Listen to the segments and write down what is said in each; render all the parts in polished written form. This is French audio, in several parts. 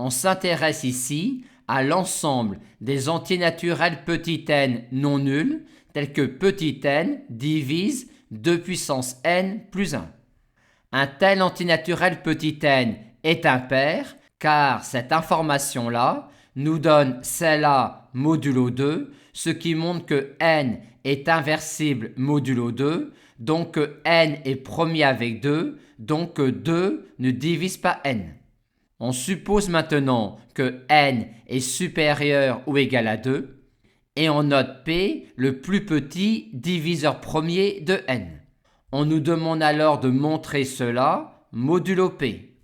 On s'intéresse ici à l'ensemble des entiers naturels petit n non nuls, tels que petit n divise 2 puissance n plus 1. Un tel antinaturel petit n est impair, car cette information-là nous donne celle-là modulo 2, ce qui montre que n est inversible modulo 2, donc que n est premier avec 2, donc que 2 ne divise pas n. On suppose maintenant que n est supérieur ou égal à 2, et on note P le plus petit diviseur premier de n. On nous demande alors de montrer cela modulo P.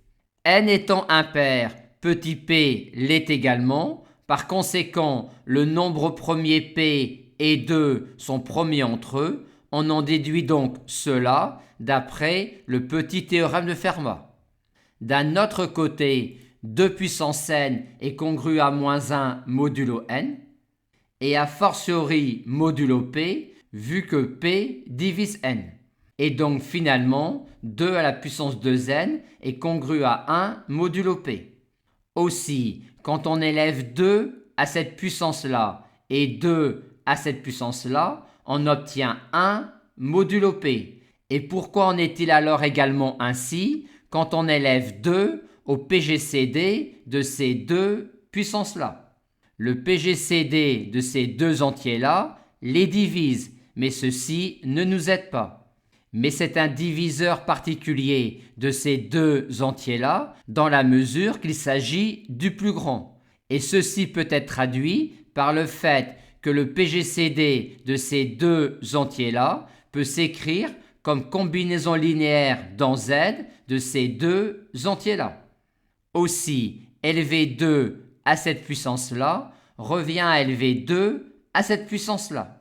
N étant impair, petit p l'est également. Par conséquent, le nombre premier p et 2 sont premiers entre eux. On en déduit donc cela d'après le petit théorème de Fermat. D'un autre côté, 2 puissance n est congru à moins 1 modulo n, et a fortiori modulo p, vu que p divise n. Et donc finalement, 2 à la puissance 2n est congru à 1 modulo p. Aussi, quand on élève 2 à cette puissance-là et 2 à cette puissance-là, on obtient 1 modulo p. Et pourquoi en est-il alors également ainsi quand on élève 2 au PGCD de ces deux puissances-là? Le PGCD de ces deux entiers-là les divise, mais ceci ne nous aide pas. Mais c'est un diviseur particulier de ces deux entiers-là dans la mesure qu'il s'agit du plus grand. Et ceci peut être traduit par le fait que le PGCD de ces deux entiers-là peut s'écrire comme combinaison linéaire dans Z de ces deux entiers-là. Aussi, élever 2 à cette puissance-là revient à élever 2 à cette puissance-là.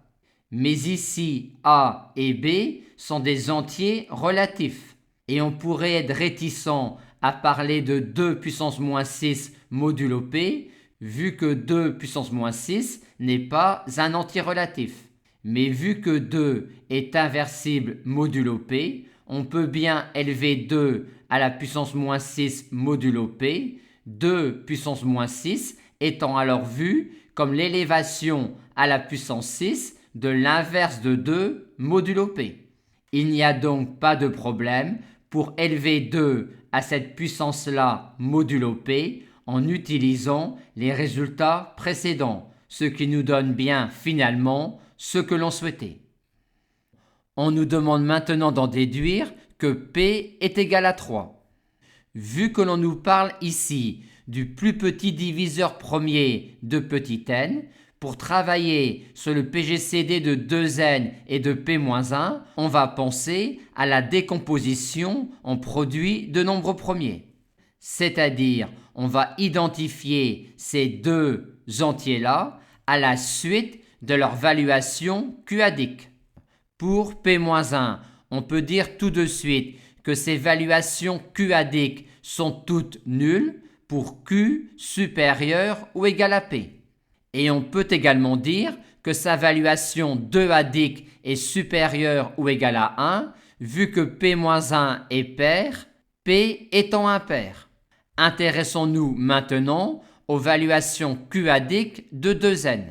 Mais ici, A et B sont des entiers relatifs. Et on pourrait être réticent à parler de 2 puissance moins 6 modulo P, vu que 2 puissance moins 6 n'est pas un entier relatif. Mais vu que 2 est inversible modulo P, on peut bien élever 2 à la puissance moins 6 modulo P, 2 puissance moins 6 étant alors vu comme l'élévation à la puissance 6 de l'inverse de 2 modulo P. Il n'y a donc pas de problème pour élever 2 à cette puissance-là modulo P en utilisant les résultats précédents, ce qui nous donne bien finalement ce que l'on souhaitait. On nous demande maintenant d'en déduire que P est égal à 3. Vu que l'on nous parle ici du plus petit diviseur premier de petit n, pour travailler sur le PGCD de 2n et de P-1, on va penser à la décomposition en produits de nombres premiers. C'est-à-dire, on va identifier ces deux entiers-là à la suite de leur valuation QADIC. Pour P-1, on peut dire tout de suite que ces valuations QADIC sont toutes nulles pour Q supérieur ou égal à P. Et on peut également dire que sa valuation 2ADIC est supérieure ou égale à 1, vu que P-1 est pair, P étant impair. Intéressons-nous maintenant aux valuations QADIC de 2n.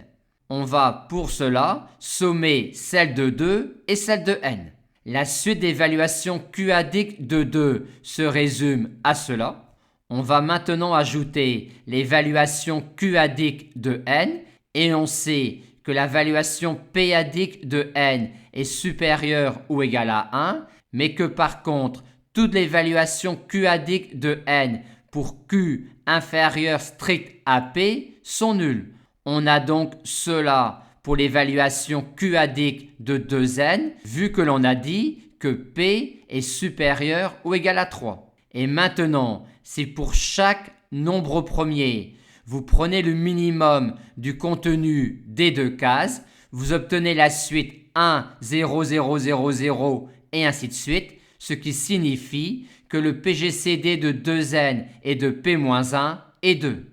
On va pour cela sommer celle de 2 et celle de n. La suite des valuations QADIC de 2 se résume à cela. On va maintenant ajouter les valuations QADIC de n et on sait que la valuation PADIC de n est supérieure ou égale à 1, mais que par contre, toutes les valuations QADIC de n pour Q inférieur strict à P sont nulles. On a donc cela pour l'évaluation QADIC de 2n, vu que l'on a dit que P est supérieur ou égal à 3. Et maintenant, si pour chaque nombre premier, vous prenez le minimum du contenu des deux cases, vous obtenez la suite 1, 0, 0, 0, 0 et ainsi de suite, ce qui signifie que le PGCD de 2n et de P-1 est 2.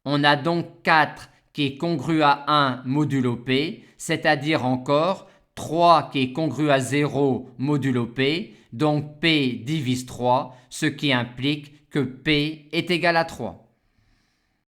On a donc 4 qui est congru à 1 modulo P, c'est-à-dire encore 3 qui est congru à 0 modulo P, donc P divise 3, ce qui implique que P est égal à 3.